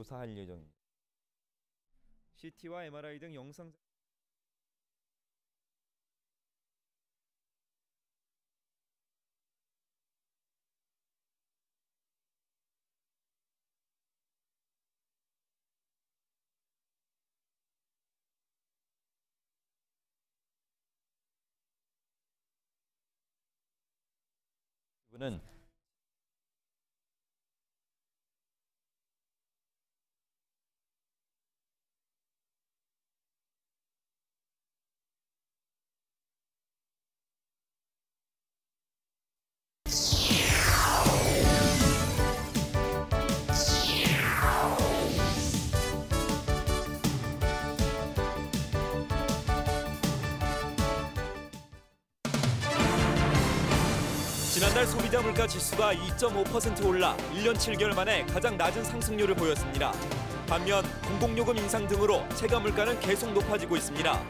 조사할 예정입니다. CT와 MRI 등 영상 부분은 지난달 소비자 물가 지수가 2.5% 올라 1년 7개월 만에 가장 낮은 상승률을 보였습니다. 반면 공공요금 인상 등으로 체감 물가는 계속 높아지고 있습니다.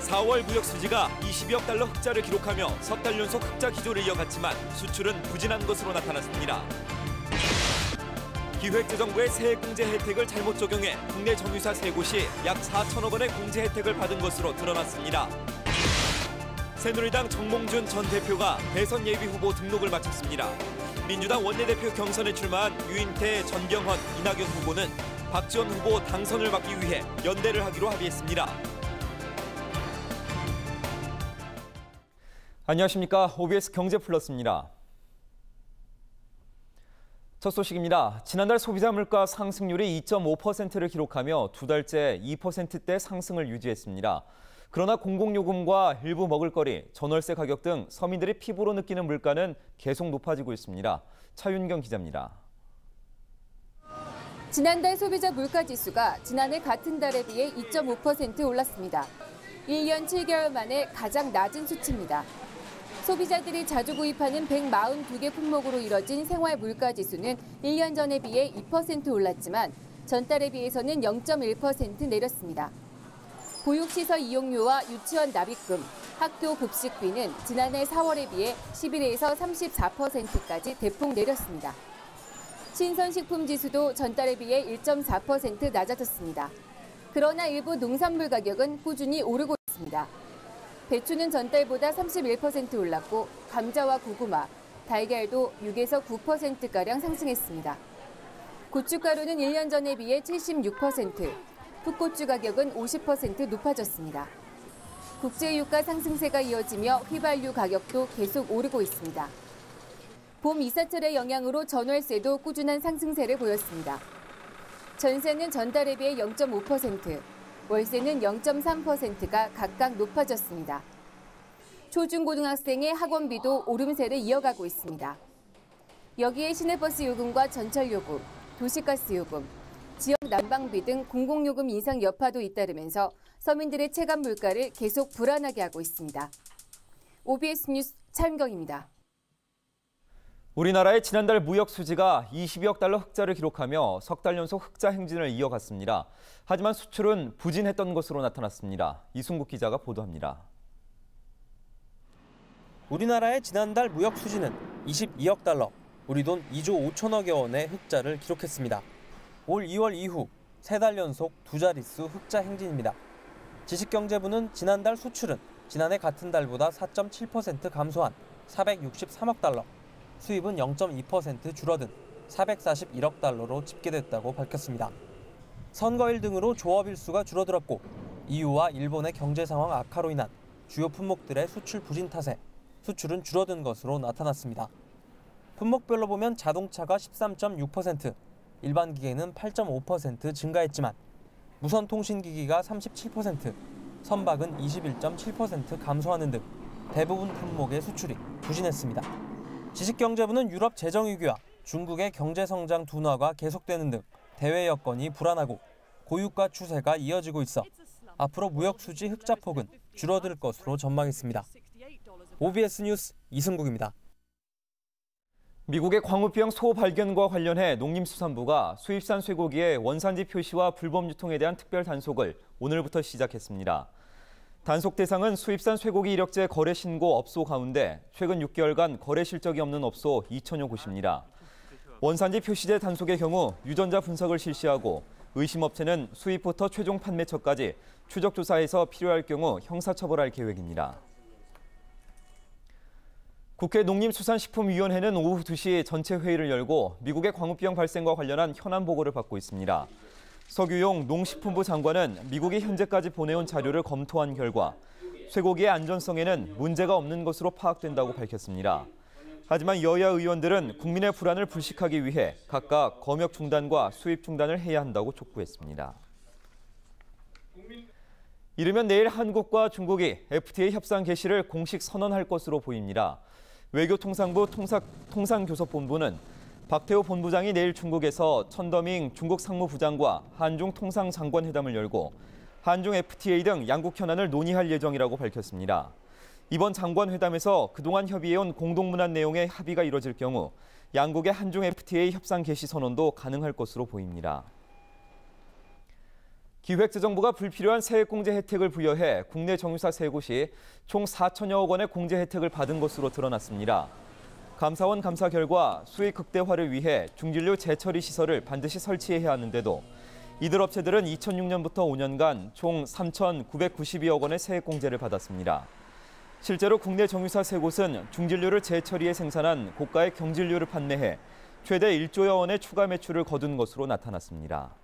4월 무역 수지가 20억 달러 흑자를 기록하며 석 달 연속 흑자 기조를 이어갔지만 수출은 부진한 것으로 나타났습니다. 기획재정부의 세액공제 혜택을 잘못 적용해 국내 정유사 3곳이 약 4천억 원의 공제 혜택을 받은 것으로 드러났습니다. 새누리당 정몽준 전 대표가 대선 예비 후보 등록을 마쳤습니다. 민주당 원내대표 경선에 출마한 유인태, 전경헌, 이낙연 후보는 박지원 후보 당선을 막기 위해 연대를 하기로 합의했습니다. 안녕하십니까. OBS 경제플러스입니다. 첫 소식입니다. 지난달 소비자 물가 상승률이 2.5%를 기록하며 두 달째 2%대 상승을 유지했습니다. 그러나 공공요금과 일부 먹을거리, 전월세 가격 등 서민들이 피부로 느끼는 물가는 계속 높아지고 있습니다. 차윤경 기자입니다. 지난달 소비자 물가지수가 지난해 같은 달에 비해 2.5% 올랐습니다. 1년 7개월 만에 가장 낮은 수치입니다. 소비자들이 자주 구입하는 142개 품목으로 이뤄진 생활 물가지수는 1년 전에 비해 2% 올랐지만 전달에 비해서는 0.1% 내렸습니다. 보육시설 이용료와 유치원 납입금, 학교 급식비는 지난해 4월에 비해 11에서 34%까지 대폭 내렸습니다. 신선식품 지수도 전달에 비해 1.4% 낮아졌습니다. 그러나 일부 농산물 가격은 꾸준히 오르고 있습니다. 배추는 전달보다 31% 올랐고 감자와 고구마, 달걀도 6에서 9%가량 상승했습니다. 고춧가루는 1년 전에 비해 76%, 풋고추 가격은 50% 높아졌습니다. 국제유가 상승세가 이어지며 휘발유 가격도 계속 오르고 있습니다. 봄 이사철의 영향으로 전월세도 꾸준한 상승세를 보였습니다. 전세는 전달에 비해 0.5%, 월세는 0.3%가 각각 높아졌습니다. 초중고등학생의 학원비도 오름세를 이어가고 있습니다. 여기에 시내버스 요금과 전철 요금, 도시가스 요금, 지역 난방비 등 공공요금 인상 여파도 잇따르면서 서민들의 체감 물가를 계속 불안하게 하고 있습니다. OBS 뉴스 차윤경입니다. 우리나라의 지난달 무역 수지가 20억 달러 흑자를 기록하며 석 달 연속 흑자 행진을 이어갔습니다. 하지만 수출은 부진했던 것으로 나타났습니다. 이순국 기자가 보도합니다. 우리나라의 지난달 무역 수지는 22억 달러, 우리 돈 2조 5천억여 원의 흑자를 기록했습니다. 올 2월 이후 3달 연속 두 자릿수 흑자 행진입니다. 지식경제부는 지난달 수출은 지난해 같은 달보다 4.7% 감소한 463억 달러, 수입은 0.2% 줄어든 441억 달러로 집계됐다고 밝혔습니다. 선거일 등으로 조업 일수가 줄어들었고 EU와 일본의 경제 상황 악화로 인한 주요 품목들의 수출 부진 탓에 수출은 줄어든 것으로 나타났습니다. 품목별로 보면 자동차가 13.6%, 일반 기계는 8.5% 증가했지만 무선통신기기가 37%, 선박은 21.7% 감소하는 등 대부분 품목의 수출이 부진했습니다. 지식경제부는 유럽 재정위기와 중국의 경제성장 둔화가 계속되는 등 대외 여건이 불안하고 고유가 추세가 이어지고 있어 앞으로 무역 수지 흑자폭은 줄어들 것으로 전망했습니다. OBS 뉴스 이승국입니다. 미국의 광우병 소 발견과 관련해 농림수산부가 수입산 쇠고기의 원산지 표시와 불법 유통에 대한 특별 단속을 오늘부터 시작했습니다. 단속 대상은 수입산 쇠고기 이력제 거래 신고 업소 가운데 최근 6개월간 거래 실적이 없는 업소 2천여 곳입니다. 원산지 표시제 단속의 경우 유전자 분석을 실시하고 의심업체는 수입부터 최종 판매처까지 추적 조사해서 필요할 경우 형사처벌할 계획입니다. 국회 농림수산식품위원회는 오후 2시 전체 회의를 열고 미국의 광우병 발생과 관련한 현안 보고를 받고 있습니다. 서규용 농식품부 장관은 미국이 현재까지 보내온 자료를 검토한 결과 쇠고기의 안전성에는 문제가 없는 것으로 파악된다고 밝혔습니다. 하지만 여야 의원들은 국민의 불안을 불식하기 위해 각각 검역 중단과 수입 중단을 해야 한다고 촉구했습니다. 이르면 내일 한국과 중국이 FTA 협상 개시를 공식 선언할 것으로 보입니다. 외교통상부 통상교섭본부는 박태호 본부장이 내일 중국에서 천더밍 중국 상무부장과 한중 통상장관회담을 열고 한중 FTA 등 양국 현안을 논의할 예정이라고 밝혔습니다. 이번 장관회담에서 그동안 협의해온 공동문안 내용의 합의가 이뤄질 경우 양국의 한중 FTA 협상 개시 선언도 가능할 것으로 보입니다. 기획재정부가 불필요한 세액공제 혜택을 부여해 국내 정유사 3곳이 총 4천여억 원의 공제 혜택을 받은 것으로 드러났습니다. 감사원 감사 결과 수익 극대화를 위해 중진료 재처리 시설을 반드시 설치해야 하는데도 이들 업체들은 2006년부터 5년간 총 3,992억 원의 세액공제를 받았습니다. 실제로 국내 정유사 3곳은 중진료를 재처리해 생산한 고가의 경진료를 판매해 최대 1조여 원의 추가 매출을 거둔 것으로 나타났습니다.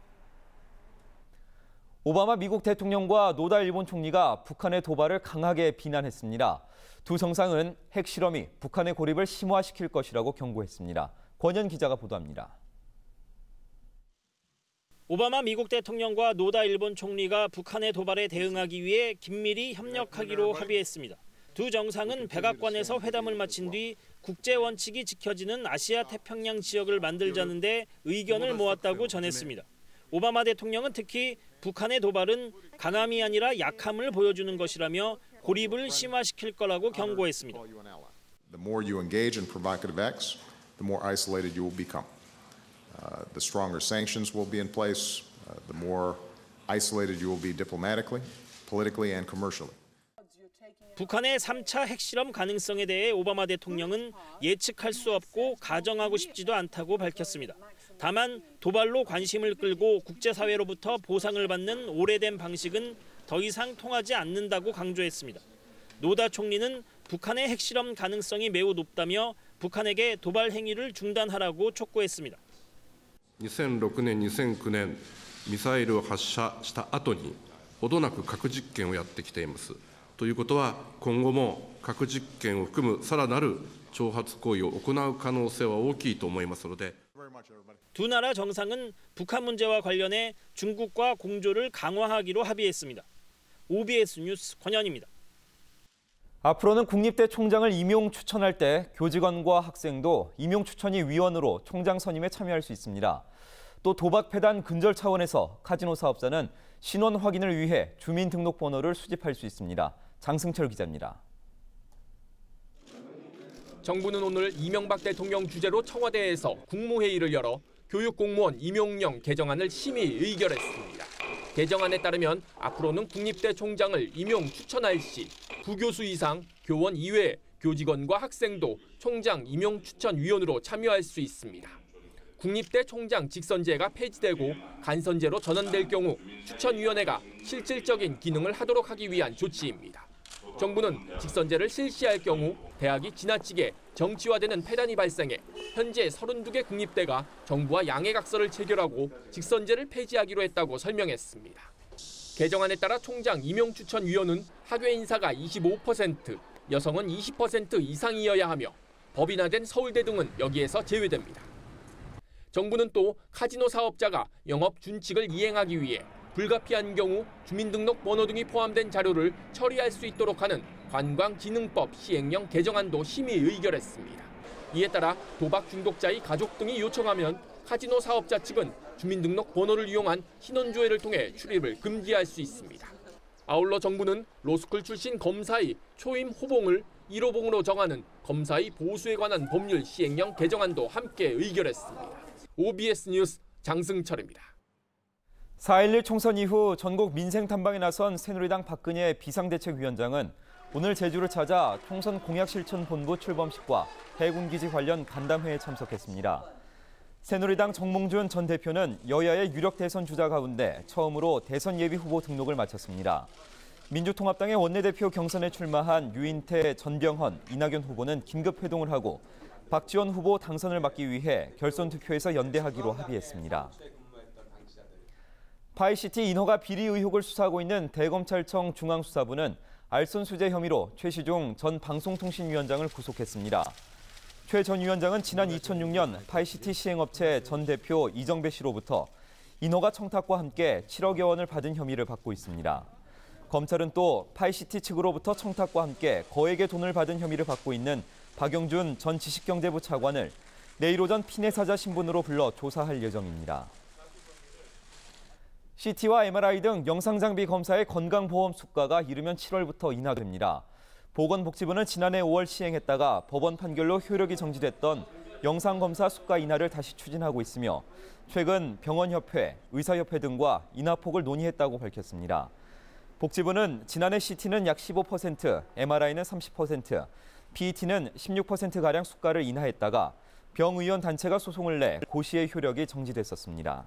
오바마 미국 대통령과 노다 일본 총리가 북한의 도발을 강하게 비난했습니다. 두 정상은 핵실험이 북한의 고립을 심화시킬 것이라고 경고했습니다. 권현 기자가 보도합니다. 오바마 미국 대통령과 노다 일본 총리가 북한의 도발에 대응하기 위해 긴밀히 협력하기로 합의했습니다. 두 정상은 백악관에서 회담을 마친 뒤 국제 원칙이 지켜지는 아시아 태평양 지역을 만들자는 데 의견을 모았다고 전했습니다. 오바마 대통령은 특히 북한의 도발은 강함이 아니라 약함을 보여주는 것이라며 고립을 심화시킬 거라고 경고했습니다. The more you engage in provocative acts, the more isolated you will become. The stronger sanctions will be in place, the more isolated you will be diplomatically, politically and commercially. 북한의 3차 핵실험 가능성에 대해 오바마 대통령은 예측할 수 없고 가정하고 싶지도 않다고 밝혔습니다. 다만 도발로 관심을 끌고 국제사회로부터 보상을 받는 오래된 방식은 더 이상 통하지 않는다고 강조했습니다. 노다 총리는 북한의 핵실험 가능성이 매우 높다며 북한에게 도발 행위를 중단하라고 촉구했습니다. 2006年、2009年、ミサイルを発射した後にほどなく核実験をやってきています。ということは、今後も核実験を含むさらなる挑発行為を行う可能性は大きいと思いますので。 두 나라 정상은 북한 문제와 관련해 중국과 공조를 강화하기로 합의했습니다. OBS 뉴스 권현입니다. 앞으로는 국립대 총장을 임용 추천할 때 교직원과 학생도 임용 추천위 위원으로 총장 선임에 참여할 수 있습니다. 또 도박 폐단 근절 차원에서 카지노 사업자는 신원 확인을 위해 주민등록번호를 수집할 수 있습니다. 장승철 기자입니다. 정부는 오늘 이명박 대통령 주재로 청와대에서 국무회의를 열어 교육공무원 임용령 개정안을 심의 의결했습니다. 개정안에 따르면 앞으로는 국립대 총장을 임용 추천할 시 부교수 이상 교원 이외 교직원과 학생도 총장 임용 추천위원으로 참여할 수 있습니다. 국립대 총장 직선제가 폐지되고 간선제로 전환될 경우 추천위원회가 실질적인 기능을 하도록 하기 위한 조치입니다. 정부는 직선제를 실시할 경우 대학이 지나치게 정치화되는 폐단이 발생해 현재 32개 국립대가 정부와 양해각서를 체결하고 직선제를 폐지하기로 했다고 설명했습니다. 개정안에 따라 총장 임용추천위원은 학외 인사가 25%, 여성은 20% 이상이어야 하며 법인화된 서울대 등은 여기에서 제외됩니다. 정부는 또 카지노 사업자가 영업 준칙을 이행하기 위해 불가피한 경우 주민등록번호 등이 포함된 자료를 처리할 수 있도록 하는 관광진흥법 시행령 개정안도 심의 의결했습니다. 이에 따라 도박 중독자의 가족 등이 요청하면 카지노 사업자 측은 주민등록번호를 이용한 신원조회를 통해 출입을 금지할 수 있습니다. 아울러 정부는 로스쿨 출신 검사의 초임 호봉을 1호봉으로 정하는 검사의 보수에 관한 법률 시행령 개정안도 함께 의결했습니다. OBS 뉴스 장승철입니다. 4.11 총선 이후 전국 민생 탐방에 나선 새누리당 박근혜 비상대책위원장은 오늘 제주를 찾아 총선 공약실천본부 출범식과 해군기지 관련 간담회에 참석했습니다. 새누리당 정몽준 전 대표는 여야의 유력 대선 주자 가운데 처음으로 대선 예비 후보 등록을 마쳤습니다. 민주통합당의 원내대표 경선에 출마한 유인태, 전병헌, 이낙연 후보는 긴급 회동을 하고 박지원 후보 당선을 막기 위해 결선 투표에서 연대하기로 합의했습니다. 파이시티 인허가 비리 의혹을 수사하고 있는 대검찰청 중앙수사부는 알선수재 혐의로 최시중 전 방송통신위원장을 구속했습니다. 최 전 위원장은 지난 2006년 파이시티 시행업체 전 대표 이정배 씨로부터 인허가 청탁과 함께 7억여 원을 받은 혐의를 받고 있습니다. 검찰은 또 파이시티 측으로부터 청탁과 함께 거액의 돈을 받은 혐의를 받고 있는 박영준 전 지식경제부 차관을 내일 오전 피해사자 신분으로 불러 조사할 예정입니다. CT와 MRI 등 영상장비 검사의 건강보험 수가가 이르면 7월부터 인하됩니다. 보건복지부는 지난해 5월 시행했다가 법원 판결로 효력이 정지됐던 영상검사 수가 인하를 다시 추진하고 있으며 최근 병원협회, 의사협회 등과 인하폭을 논의했다고 밝혔습니다. 복지부는 지난해 CT는 약 15%, MRI는 30%, PET는 16%가량 수가를 인하했다가 병의원 단체가 소송을 내 고시의 효력이 정지됐었습니다.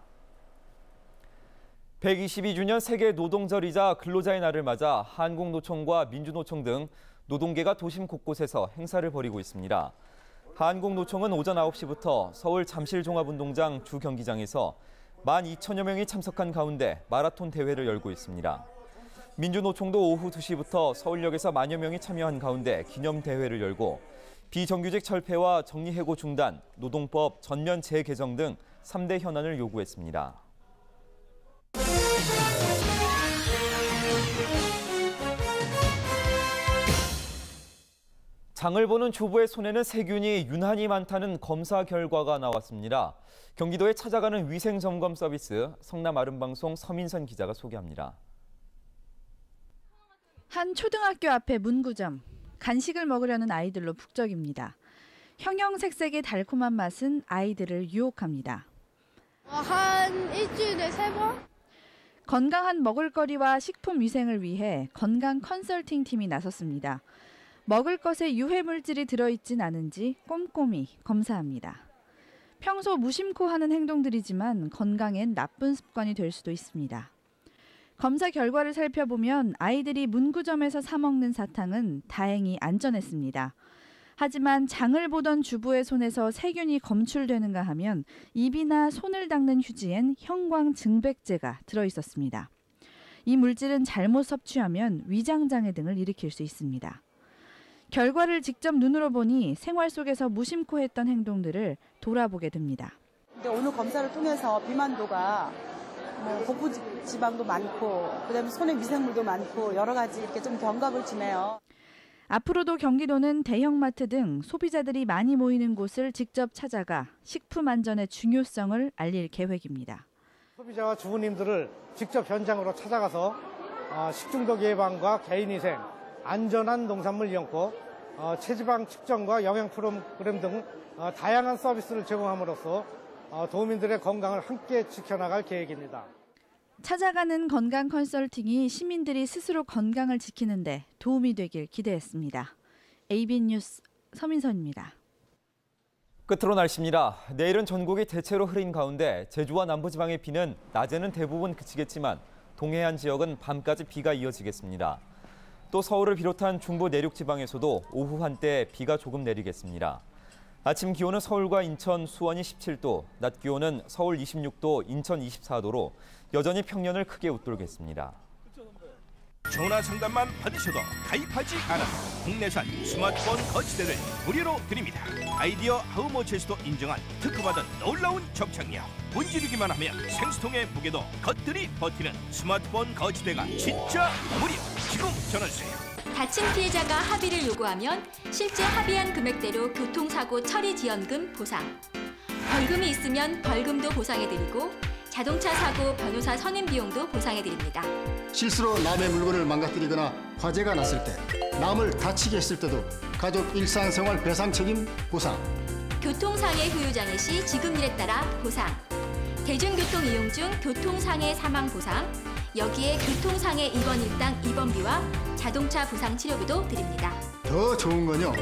122주년 세계 노동절이자 근로자의 날을 맞아 한국노총과 민주노총 등 노동계가 도심 곳곳에서 행사를 벌이고 있습니다. 한국노총은 오전 9시부터 서울 잠실종합운동장 주경기장에서 12,000여 명이 참석한 가운데 마라톤 대회를 열고 있습니다. 민주노총도 오후 2시부터 서울역에서 만여 명이 참여한 가운데 기념대회를 열고 비정규직 철폐와 정리해고 중단, 노동법 전면 재개정 등 3대 현안을 요구했습니다. 장을 보는 주부의 손에는 세균이 유난히 많다는 검사 결과가 나왔습니다. 경기도에 찾아가는 위생점검 서비스 성남 아름방송 서민선 기자가 소개합니다. 한 초등학교 앞에 문구점. 간식을 먹으려는 아이들로 북적입니다. 형형색색의 달콤한 맛은 아이들을 유혹합니다. 한 일주일에 3번? 건강한 먹을거리와 식품 위생을 위해 건강 컨설팅 팀이 나섰습니다. 먹을 것에 유해 물질이 들어있진 않은지 꼼꼼히 검사합니다. 평소 무심코 하는 행동들이지만 건강엔 나쁜 습관이 될 수도 있습니다. 검사 결과를 살펴보면 아이들이 문구점에서 사 먹는 사탕은 다행히 안전했습니다. 하지만 장을 보던 주부의 손에서 세균이 검출되는가 하면 입이나 손을 닦는 휴지엔 형광증백제가 들어있었습니다. 이 물질은 잘못 섭취하면 위장장애 등을 일으킬 수 있습니다. 결과를 직접 눈으로 보니 생활 속에서 무심코 했던 행동들을 돌아보게 됩니다. 오늘 검사를 통해서 비만도가 복부 지방도 많고 그다음에 손에 미생물도 많고 여러 가지 이렇게 좀 경각을 주네요. 앞으로도 경기도는 대형마트 등 소비자들이 많이 모이는 곳을 직접 찾아가 식품 안전의 중요성을 알릴 계획입니다. 소비자와 주부님들을 직접 현장으로 찾아가서 식중독 예방과 개인위생, 안전한 농산물 이용법, 체지방 측정과 영양 프로그램 등 다양한 서비스를 제공함으로써 도민들의 건강을 함께 지켜나갈 계획입니다. 찾아가는 건강 컨설팅이 시민들이 스스로 건강을 지키는 데 도움이 되길 기대했습니다. ABN 뉴스 서민선입니다. 끝으로 날씨입니다. 내일은 전국이 대체로 흐린 가운데 제주와 남부지방의 비는 낮에는 대부분 그치겠지만 동해안 지역은 밤까지 비가 이어지겠습니다. 또 서울을 비롯한 중부 내륙 지방에서도 오후 한때 비가 조금 내리겠습니다. 아침 기온은 서울과 인천, 수원이 17도, 낮 기온은 서울 26도, 인천 24도로 여전히 평년을 크게 웃돌겠습니다. 전화 상담만 받으셔도 가입하지 않아 국내산 스마트폰 거치대를 무료로 드립니다. 아이디어 하우머치에서도 인정한 특허받은 놀라운 적착력. 문지르기만 하면 생수통의 무게도 겉들이 버티는 스마트폰 거치대가 진짜 무료. 지금 전화주세요. 다친 피해자가 합의를 요구하면 실제 합의한 금액대로 교통사고 처리 지원금 보상. 벌금이 있으면 벌금도 보상해드리고 자동차 사고 변호사 선임 비용도 보상해드립니다. 실수로 남의 물건을 망가뜨리거나 화재가 났을 때, 남을 다치게 했을 때도 가족 일상생활 배상 책임 보상. 교통상해 후유장애 시 지급률에 따라 보상. 대중교통 이용 중 교통상해 사망 보상. 여기에 교통상해 입원 일당 입원비와 자동차 부상 치료비도 드립니다. 더 좋은 건요,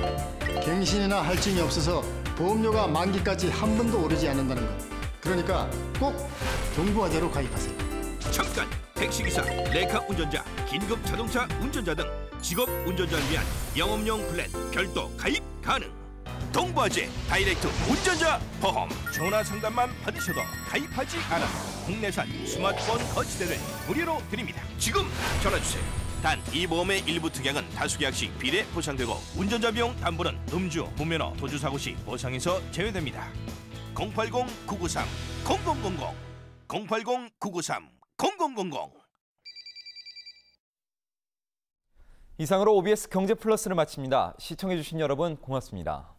갱신이나 할증이 없어서 보험료가 만기까지 한 번도 오르지 않는다는 것. 그러니까 꼭 경부화재로 가입하세요. 잠깐! 택시기사, 레카 운전자, 긴급 자동차 운전자 등 직업 운전자를 위한 영업용 플랜 별도 가입 가능. 동부화재 다이렉트 운전자 보험. 전화 상담만 받으셔도 가입하지 않아 국내산 스마트폰 거치대를 무료로 드립니다. 지금 전화주세요. 단 이 보험의 일부 특약은 다수 계약시 비례 보상되고 운전자 비용 담보는 음주, 무면허, 도주사고 시 보상에서 제외됩니다. 080-993-0000 080-993-0000 이상으로 OBS 경제 플러스를 마칩니다. 시청해주신 여러분 고맙습니다.